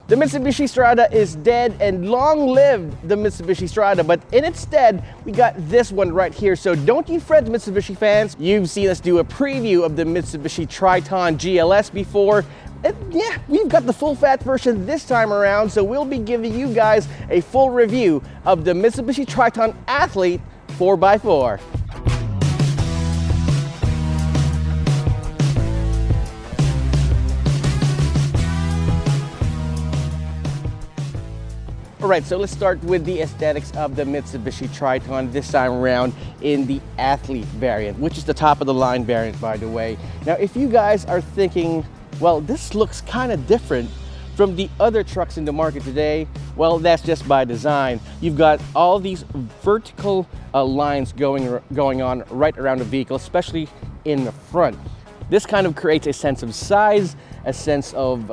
The Mitsubishi Strada is dead, and long live the Mitsubishi Strada, but in its stead, we got this one right here. So don't you fret, Mitsubishi fans. You've seen us do a preview of the Mitsubishi Triton GLS before. And yeah, we've got the full fat version this time around, so we'll be giving you guys a full review of the Mitsubishi Triton Athlete 4x4. Alright, so let's start with the aesthetics of the Mitsubishi Triton this time around in the Athlete variant, which is the top of the line variant, by the way. Now, if you guys are thinking, well, this looks kind of different from the other trucks in the market today, well, that's just by design. You've got all these vertical lines going on right around the vehicle, especially in the front. This kind of creates a sense of size, a sense of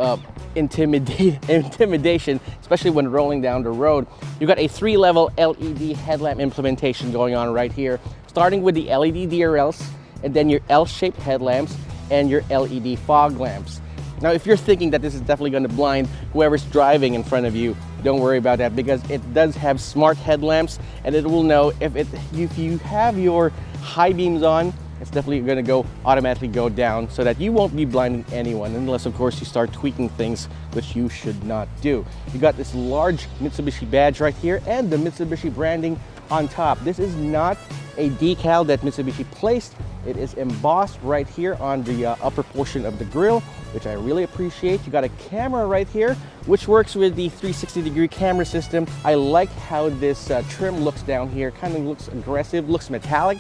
intimidation, especially when rolling down the road. You've got a 3-level LED headlamp implementation going on right here, starting with the LED DRLs, and then your L-shaped headlamps and your LED fog lamps. Now, if you're thinking that this is definitely going to blind whoever's driving in front of you, don't worry about that, because it does have smart headlamps, and it will know if you have your high beams on. It's definitely going to automatically go down, so that you won't be blinding anyone, unless of course you start tweaking things, which you should not do. You got this large Mitsubishi badge right here and the Mitsubishi branding on top. This is not a decal that Mitsubishi placed. It is embossed right here on the upper portion of the grille, which I really appreciate. You got a camera right here, which works with the 360-degree camera system. I like how this trim looks down here. Kind of looks aggressive, looks metallic,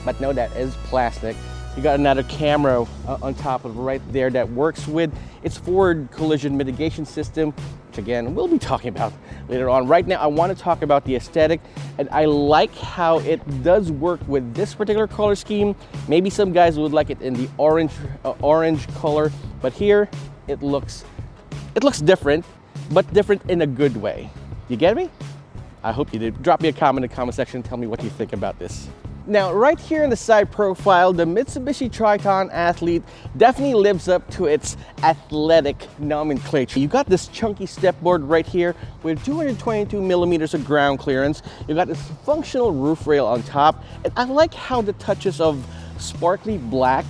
but no, that is plastic. You got another camera on top of right there that works with its forward collision mitigation system, which again, we'll be talking about later on. Right now, I want to talk about the aesthetic, and I like how it does work with this particular color scheme. Maybe some guys would like it in the orange color, but here it looks different, but different in a good way. You get me? I hope you did. Drop me a comment in the comment section and tell me what you think about this. Now, right here in the side profile, the Mitsubishi Triton Athlete definitely lives up to its athletic nomenclature. You got this chunky stepboard right here with 222 millimeters of ground clearance. You got this functional roof rail on top, and I like how the touches of sparkly black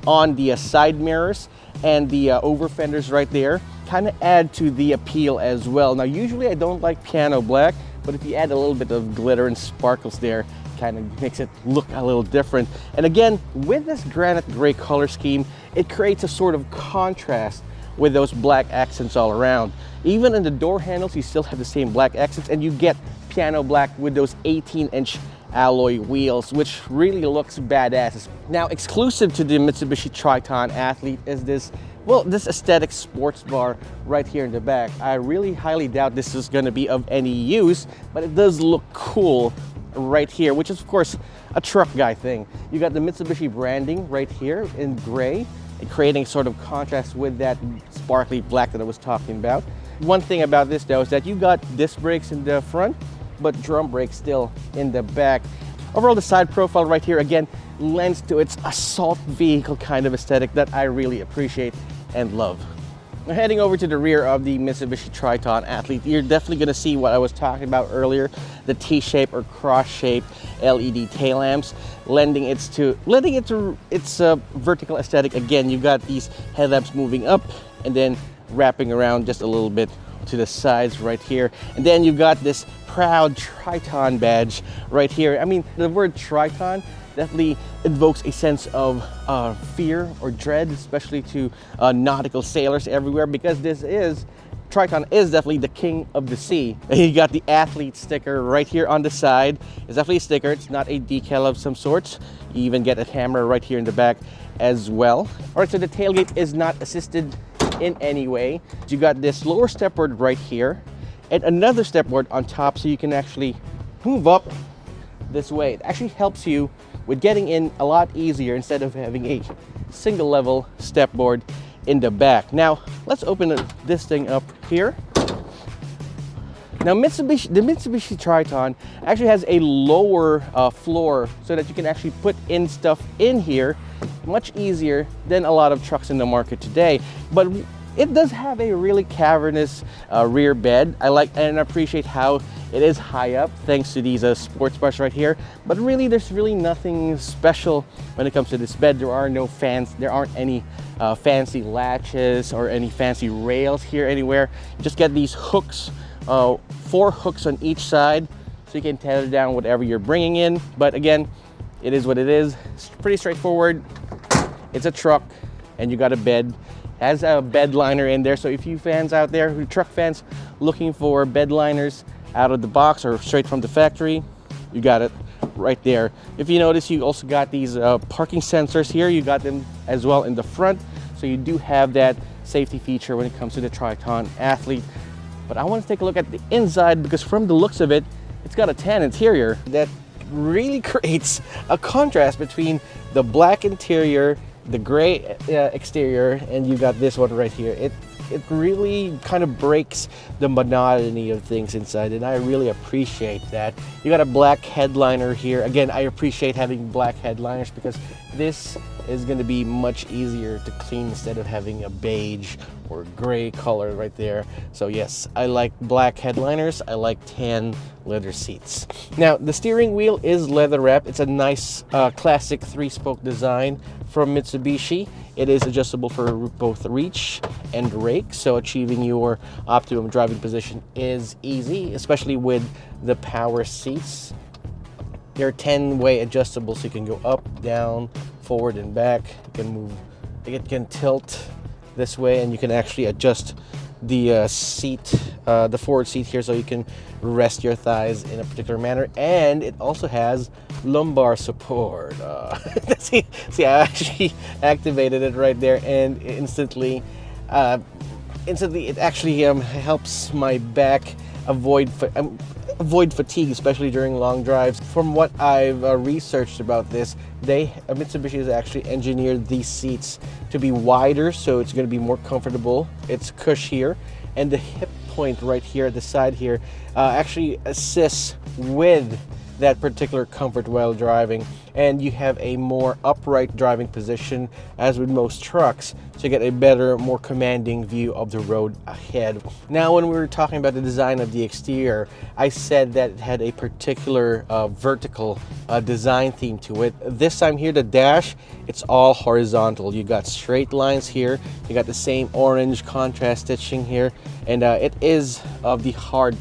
on the side mirrors and the over-fenders right there kind of add to the appeal as well. Now, usually I don't like piano black, but if you add a little bit of glitter and sparkles there, kind of makes it look a little different. And again, with this granite gray color scheme, it creates a sort of contrast with those black accents all around. Even in the door handles, you still have the same black accents, and you get piano black with those 18-inch alloy wheels, which really looks badass. Now, exclusive to the Mitsubishi Triton Athlete is this aesthetic sports bar right here in the back. I really highly doubt this is going to be of any use, but it does look cool right here, which is of course a truck guy thing. You got the Mitsubishi branding right here in gray, and creating sort of contrast with that sparkly black that I was talking about. One thing about this though is that you got disc brakes in the front, but drum brakes still in the back. Overall, the side profile right here again lends to its assault vehicle kind of aesthetic that I really appreciate and love. Now, heading over to the rear of the Mitsubishi Triton Athlete, you're definitely going to see what I was talking about earlier, the T-shape or cross-shaped LED tail lamps, lending it to its vertical aesthetic. Again, you've got these headlamps moving up and then wrapping around just a little bit to the sides right here. And then you've got this proud Triton badge right here. I mean, the word Triton definitely invokes a sense of fear or dread, especially to nautical sailors everywhere, because Triton is definitely the king of the sea. And you got the Athlete sticker right here on the side. It's definitely a sticker. It's not a decal of some sorts. You even get a camera right here in the back as well. All right, so the tailgate is not assisted in any way. You got this lower stepboard right here and another stepboard on top, so you can actually move up this way. It actually helps you with getting in a lot easier instead of having a single level stepboard in the back. Now, let's open this thing up here. Now, the Mitsubishi Triton actually has a lower floor so that you can actually put in stuff in here much easier than a lot of trucks in the market today. But It does have a really cavernous rear bed. I like and appreciate how it is high up thanks to these sports bars right here. But really, there's really nothing special when it comes to this bed. There aren't any fancy latches or any fancy rails here anywhere. You just get these hooks, 4 hooks on each side, so you can tether down whatever you're bringing in. But again, it is what it is. It's pretty straightforward. It's a truck, and you got a bed. Has a bed liner in there, so if you fans out there, who truck fans looking for bed liners out of the box or straight from the factory, you got it right there. If you notice, you also got these parking sensors here. You got them as well in the front, so you do have that safety feature when it comes to the Triton Athlete. But I want to take a look at the inside, because from the looks of it, it's got a tan interior that really creates a contrast between the black interior, the gray exterior, and you got this one right here. It really kind of breaks the monotony of things inside, and I really appreciate that. You got a black headliner here. Again, I appreciate having black headliners because this is going to be much easier to clean instead of having a beige or gray color right there. So yes, I like black headliners. I like tan leather seats. Now, the steering wheel is leather wrapped. It's a nice classic 3-spoke design from Mitsubishi. It is adjustable for both reach and rake, so achieving your optimum driving position is easy, especially with the power seats. They're 10-way adjustable, so you can go up, down, forward, and back. You can move, it can tilt this way, and you can actually adjust the seat, the forward seat here, so you can rest your thighs in a particular manner. And it also has lumbar support. See, I actually activated it right there, and instantly it actually helps my back avoid fatigue, especially during long drives. From what I've researched about this, Mitsubishi has actually engineered these seats to be wider, so it's going to be more comfortable. It's cush here, and the hip point right here at the side here actually assists with that particular comfort while driving, and you have a more upright driving position as with most trucks, so you get a better, more commanding view of the road ahead. Now, when we were talking about the design of the exterior, I said that it had a particular vertical design theme to it. This time here, the dash, it's all horizontal. You got straight lines here, you got the same orange contrast stitching here, and it is of the hard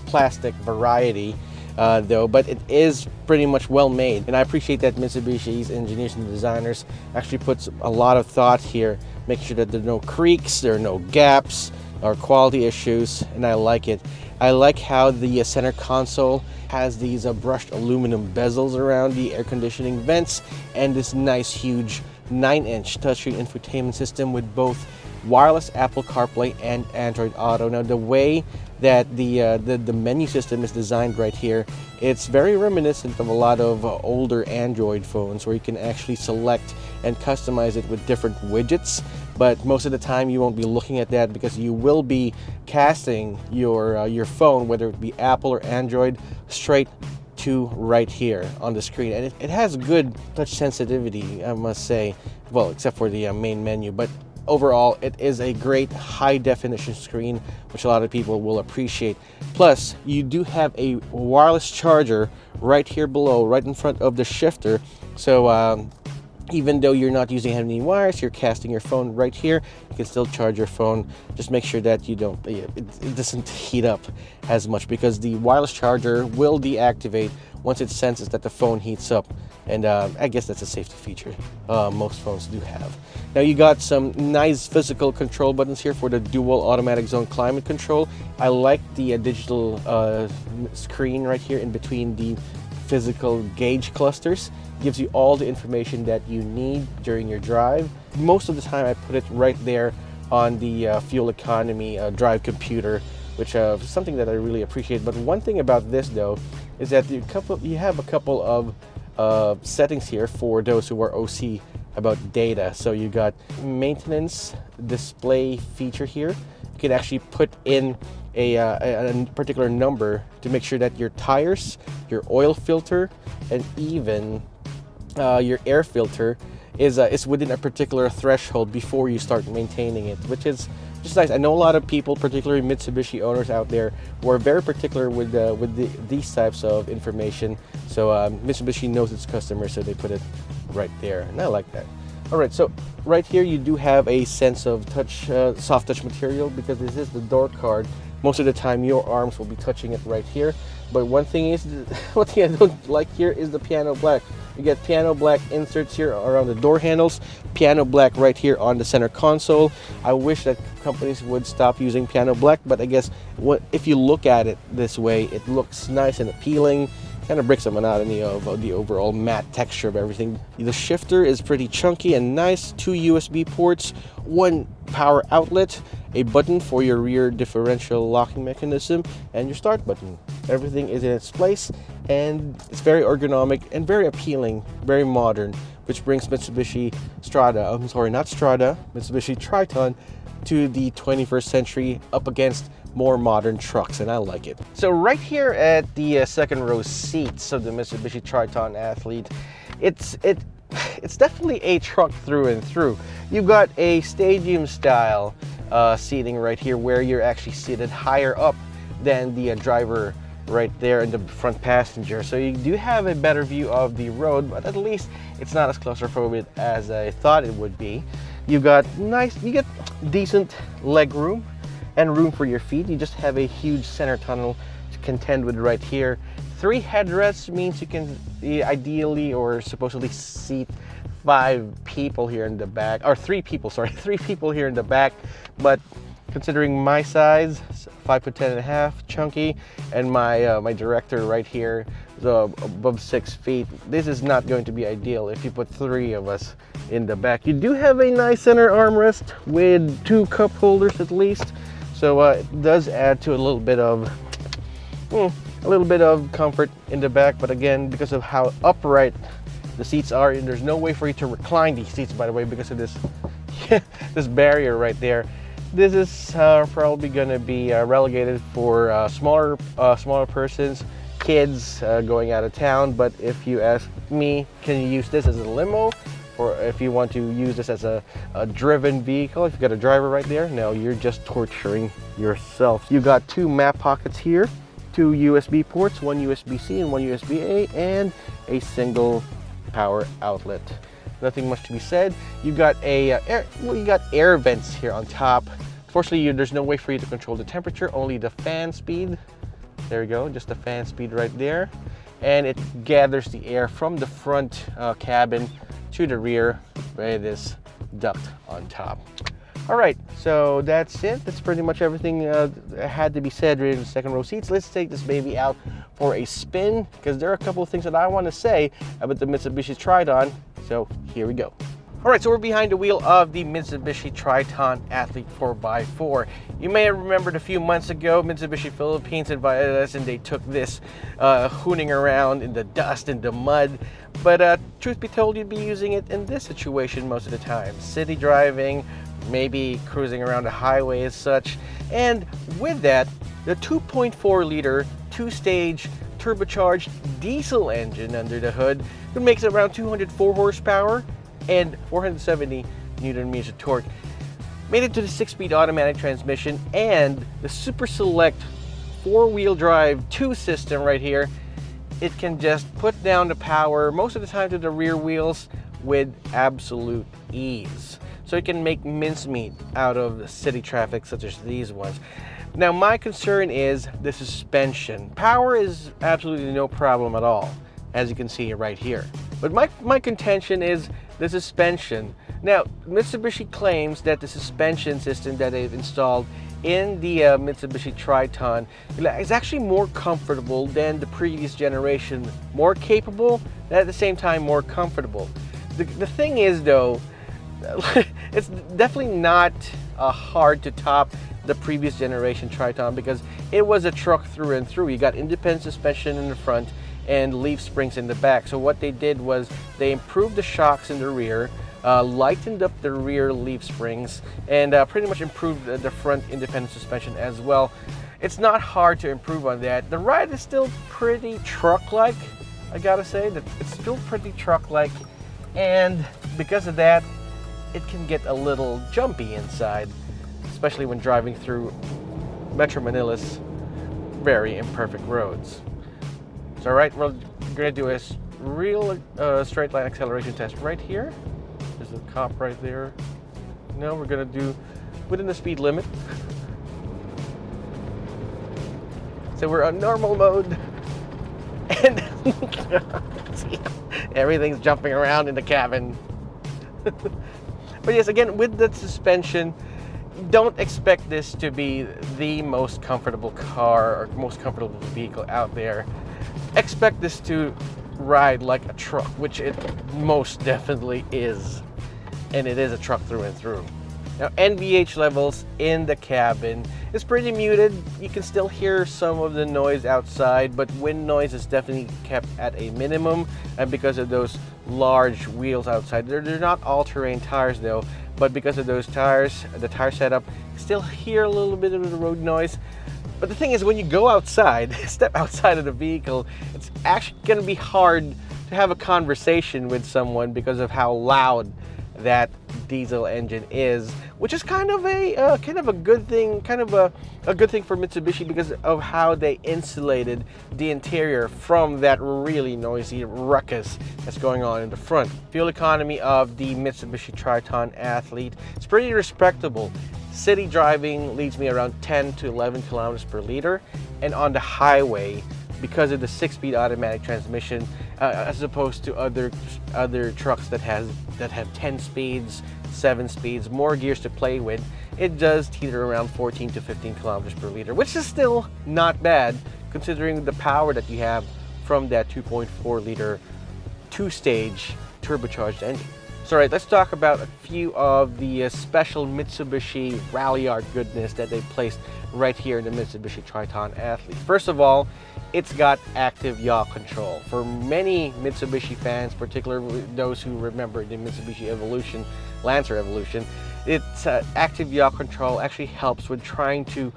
plastic variety, though, but it is pretty much well made, and I appreciate that Mitsubishi's engineers and designers actually puts a lot of thought here, make sure that there are no creaks, there are no gaps or quality issues, and I like it. I like how the center console has these brushed aluminum bezels around the air conditioning vents, and this nice huge 9-inch touchscreen infotainment system with both wireless Apple CarPlay and Android Auto. Now, the way that the menu system is designed right here, it's very reminiscent of a lot of older Android phones, where you can actually select and customize it with different widgets. But most of the time you won't be looking at that, because you will be casting your phone, whether it be Apple or Android, straight to right here on the screen. And it has good touch sensitivity, I must say, well, except for the main menu. But overall, it is a great high definition screen, which a lot of people will appreciate. Plus, you do have a wireless charger right here below, right in front of the shifter. So even though you're not using any wires, you're casting your phone right here, you can still charge your phone. Just make sure that it doesn't heat up as much, because the wireless charger will deactivate once it senses that the phone heats up. And I guess that's a safety feature most phones do have. Now, you got some nice physical control buttons here for the dual automatic zone climate control. I like the digital screen right here in between the physical gauge clusters. Gives you all the information that you need during your drive. Most of the time I put it right there on the fuel economy drive computer, which is something that I really appreciate. But one thing about this, though, is that you have a couple of settings here for those who are OC about data. So you got maintenance display feature here. You can actually put in a particular number to make sure that your tires, your oil filter, and even your air filter is within a particular threshold before you start maintaining it, which is which is nice. I know a lot of people, particularly Mitsubishi owners out there, who are very particular with these types of information. So Mitsubishi knows its customers, so they put it right there, and I like that. All right, so right here you do have a sense of touch, soft touch material, because this is the door card. Most of the time your arms will be touching it right here. But one thing I don't like here is the piano black. You get piano black inserts here around the door handles, piano black right here on the center console. I wish that companies would stop using piano black, but I guess if you look at it this way, it looks nice and appealing. Kind of breaks the monotony of the overall matte texture of everything. The shifter is pretty chunky and nice. 2 USB ports, 1 power outlet, a button for your rear differential locking mechanism, and your start button. Everything is in its place, and it's very ergonomic and very appealing, very modern, which brings Mitsubishi Mitsubishi Triton to the 21st century up against more modern trucks, and I like it. So right here at the second row seats of the Mitsubishi Triton Athlete, it's definitely a truck through and through. You've got a stadium style seating right here, where you're actually seated higher up than the driver right there in the front passenger. So you do have a better view of the road, but at least it's not as claustrophobic as I thought it would be. You get decent leg room and room for your feet. You just have a huge center tunnel to contend with right here. 3 headrests means you can ideally or supposedly seat 5 people here in the back, or 3 people, sorry, 3 people here in the back. But considering my size, 5'10½", chunky, and my director right here is above 6 feet, this is not going to be ideal if you put 3 of us in the back. You do have a nice center armrest with 2 cup holders at least, so it does add to a little bit of comfort in the back. But again, because of how upright the seats are, and there's no way for you to recline these seats, by the way, because of this this barrier right there. This is probably going to be relegated for smaller persons, kids going out of town. But if you ask me, can you use this as a limo? Or if you want to use this as a driven vehicle, if you've got a driver right there, no, you're just torturing yourself. You got 2 map pockets here, 2 USB ports, 1 USB-C and 1 USB-A, and a single power outlet. Nothing much to be said. You got you got air vents here on top. Fortunately, there's no way for you to control the temperature, only the fan speed. There you go, just the fan speed right there. And it gathers the air from the front cabin to the rear by this duct on top. All right, so that's it. That's pretty much everything that had to be said in the second row seats. Let's take this baby out for a spin, because there are a couple of things that I want to say about the Mitsubishi Triton. So here we go. All right, so we're behind the wheel of the Mitsubishi Triton Athlete 4x4. You may have remembered a few months ago, Mitsubishi Philippines invited us and they took this hooning around in the dust and the mud. But truth be told, you'd be using it in this situation most of the time. City driving, maybe cruising around the highway as such. And with that, the 2.4 liter, 2-stage, turbocharged diesel engine under the hood, it makes around 204 horsepower and 470 Newton meters of torque. Made it to the 6-speed automatic transmission and the Super Select 4-wheel drive 2 system right here. It can just put down the power most of the time to the rear wheels with absolute ease. So it can make mincemeat out of the city traffic such as these ones. Now my concern is the suspension. Power is absolutely no problem at all, as you can see right here. But my contention is the suspension. Now, Mitsubishi claims that the suspension system that they've installed in the Mitsubishi Triton is actually more comfortable than the previous generation. More capable, and at the same time more comfortable. The thing is though, it's definitely not hard to top the previous generation Triton, because it was a truck through and through. You got independent suspension in the front and leaf springs in the back. So what they did was they improved the shocks in the rear, lightened up the rear leaf springs, and pretty much improved the front independent suspension as well. It's not hard to improve on that. The ride is still pretty truck-like, I gotta say. That it's still pretty truck-like, and because of that, it can get a little jumpy inside. especially when driving through Metro Manila's very imperfect roads. So right, we're gonna do a real straight line acceleration test right here. There's a cop right there. No, we're gonna do within the speed limit. So we're on normal mode, and see, everything's jumping around in the cabin. But yes, again, with the suspension, don't expect this to be the most comfortable car or most comfortable vehicle out there. Expect this to ride like a truck, which it most definitely is. And it is a truck through and through. Now, NVH levels in the cabin is pretty muted. You can still hear some of the noise outside, but wind noise is definitely kept at a minimum. And because of those large wheels outside, they're not all-terrain tires though, but because of those tires, the tire setup, you still hear a little bit of the road noise. But the thing is, when you go outside, step outside of the vehicle, it's actually going to be hard to have a conversation with someone because of how loud that diesel engine is, which is kind of a good thing, a good thing for Mitsubishi because of how they insulated the interior from that really noisy ruckus that's going on in the front. Fuel economy of the Mitsubishi Triton Athlete is pretty respectable. City driving leads me around 10 to 11 kilometers per liter, and on the highway, because of the 6-speed automatic transmission, as opposed to other trucks that have 10 speeds, 7 speeds, more gears to play with, it does teeter around 14 to 15 kilometers per liter, which is still not bad considering the power that you have from that 2.4 liter 2-stage turbocharged engine. So right, let's talk about a few of the special Mitsubishi rally art goodness that they placed right here in the Mitsubishi Triton Athlete. First of all, it's got active yaw control. For many Mitsubishi fans, particularly those who remember the Mitsubishi Evolution, Lancer Evolution, its active yaw control actually helps with trying to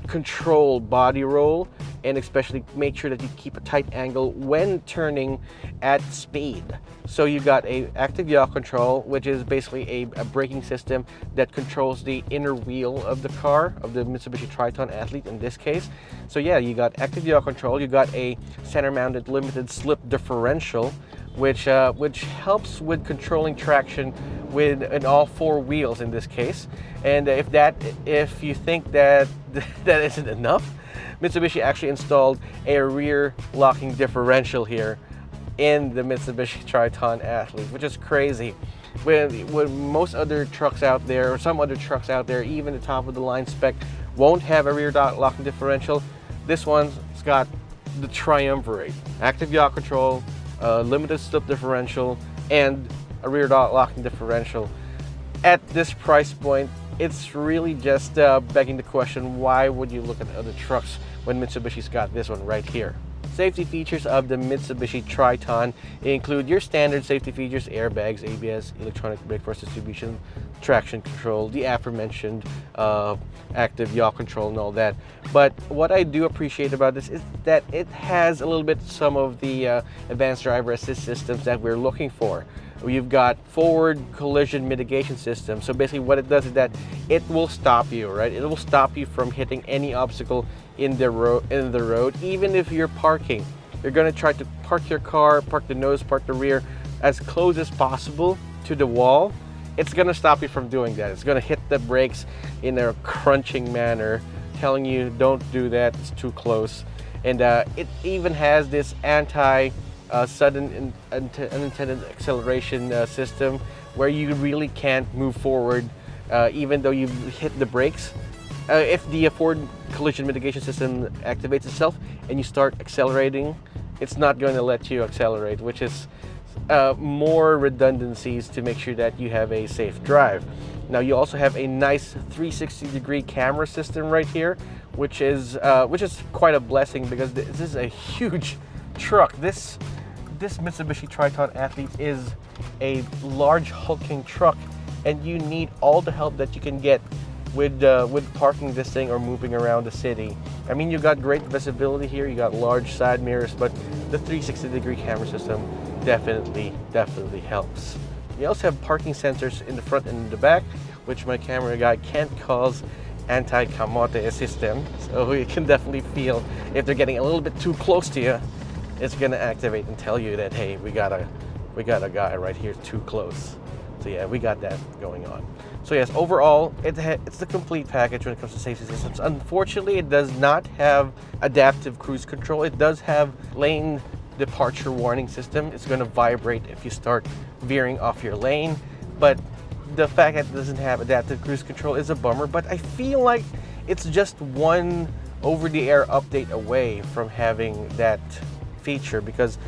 control body roll, and especially make sure that you keep a tight angle when turning at speed. So you got a active yaw control, which is basically a braking system that controls the inner wheel of the car, of the Mitsubishi Triton Athlete in this case. So yeah, you got active yaw control, you got a center mounted limited slip differential, which helps with controlling traction in all 4 wheels in this case. And if you think that that isn't enough, Mitsubishi actually installed a rear locking differential here in the Mitsubishi Triton Athlete, which is crazy. When most other trucks out there, or some other trucks out there, even the top of the line spec, won't have a rear locking differential, this one's got the triumvirate: active yaw control, limited slip differential, and a rear locking differential. At this price point, it's really just begging the question, why would you look at other trucks when Mitsubishi's got this one right here? Safety features of the Mitsubishi Triton include your standard safety features: airbags, ABS, electronic brake force distribution, traction control, the aforementioned active yaw control and all that. But what I do appreciate about this is that it has a little bit some of the advanced driver assist systems that we're looking for. You've got forward collision mitigation system. So basically what it does is that it will stop you, right? It will stop you from hitting any obstacle in the road, even if you're parking. You're gonna try to park your car, park the nose, park the rear as close as possible to the wall. It's gonna stop you from doing that. It's gonna hit the brakes in a crunching manner, telling you don't do that, it's too close. And it even has this sudden unintended acceleration system where you really can't move forward even though you've hit the brakes. If the forward collision mitigation system activates itself and you start accelerating, it's not going to let you accelerate, which is more redundancies to make sure that you have a safe drive. Now you also have a nice 360-degree camera system right here, which is quite a blessing because this is a huge truck. This Mitsubishi Triton Athlete is a large hulking truck, and you need all the help that you can get with parking this thing or moving around the city. I mean, you got great visibility here, you got large side mirrors, but the 360-degree camera system definitely helps. You also have parking sensors in the front and in the back, which my camera guy can't cause anti-camote system. So you can definitely feel if they're getting a little bit too close to you, it's gonna activate and tell you that, hey, we got a guy right here too close. So yeah, we got that going on. So yes, overall, it's the complete package when it comes to safety systems. Unfortunately, it does not have adaptive cruise control. It does have lane departure warning system. It's going to vibrate if you start veering off your lane. But the fact that it doesn't have adaptive cruise control is a bummer. But I feel like it's just one over-the-air update away from having that feature, because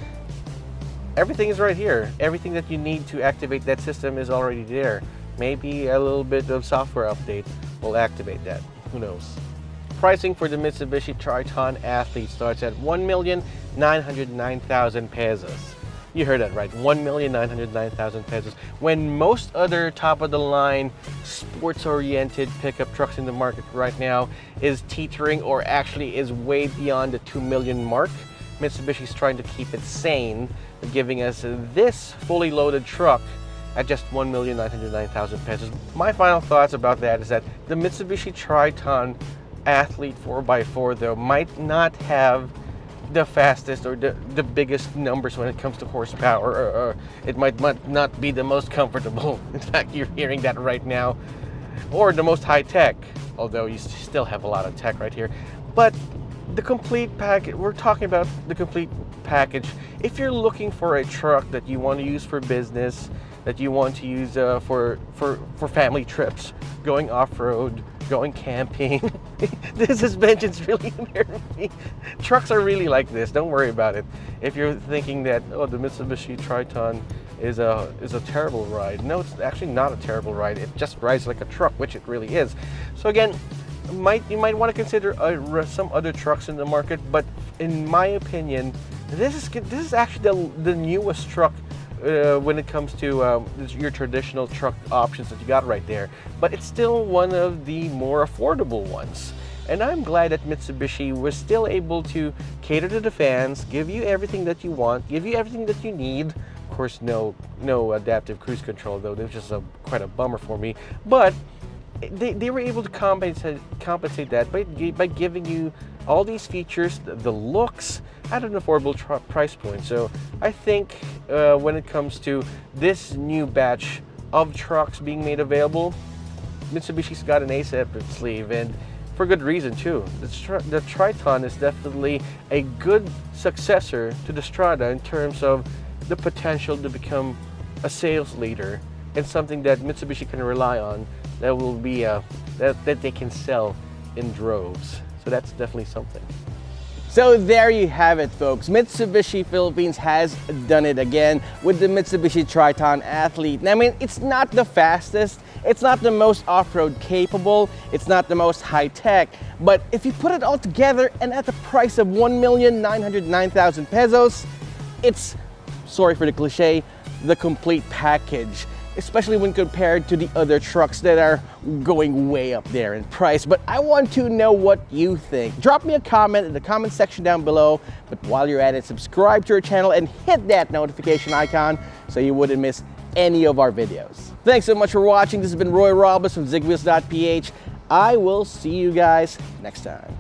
everything is right here. Everything that you need to activate that system is already there. Maybe a little bit of software update will activate that. Who knows? Pricing for the Mitsubishi Triton Athlete starts at 1,909,000 pesos. You heard that right, 1,909,000 pesos. When most other top-of-the-line, sports-oriented pickup trucks in the market right now is teetering, or actually is way beyond the 2 million mark, Mitsubishi's trying to keep it sane, giving us this fully loaded truck at just 1,909,000 pesos. My final thoughts about that is that the Mitsubishi Triton Athlete 4x4 though might not have the fastest or the biggest numbers when it comes to horsepower, or it might not be the most comfortable. In fact, you're hearing that right now. Or the most high tech, although you still have a lot of tech right here. But the complete package, we're talking about the complete package. If you're looking for a truck that you want to use for business, that you want to use for family trips, going off-road, going camping, the suspension's really there. Trucks are really like this, don't worry about it. If you're thinking that, oh, the Mitsubishi Triton is a terrible ride. No, it's actually not a terrible ride. It just rides like a truck, which it really is. So again, you might want to consider some other trucks in the market, but in my opinion, this is actually the newest truck when it comes to your traditional truck options that you got right there. But it's still one of the more affordable ones. And I'm glad that Mitsubishi was still able to cater to the fans, give you everything that you want, give you everything that you need. Of course, no adaptive cruise control, though. That's just quite a bummer for me. But they were able to compensate that by giving you all these features, the looks, at an affordable price point. So I think when it comes to this new batch of trucks being made available, Mitsubishi's got an ace up its sleeve, and for good reason too. The Triton is definitely a good successor to the Strada in terms of the potential to become a sales leader and something that Mitsubishi can rely on, that will be that they can sell in droves. So that's definitely something. So there you have it, folks. Mitsubishi Philippines has done it again with the Mitsubishi Triton Athlete. Now, I mean, it's not the fastest, it's not the most off-road capable, it's not the most high-tech, but if you put it all together and at the price of 1,909,000 pesos, it's, sorry for the cliche, the complete package, especially when compared to the other trucks that are going way up there in price. But I want to know what you think. Drop me a comment in the comment section down below. But while you're at it, subscribe to our channel and hit that notification icon so you wouldn't miss any of our videos. Thanks so much for watching. This has been Roy Robles from Zigwheels.Ph. I will see you guys next time.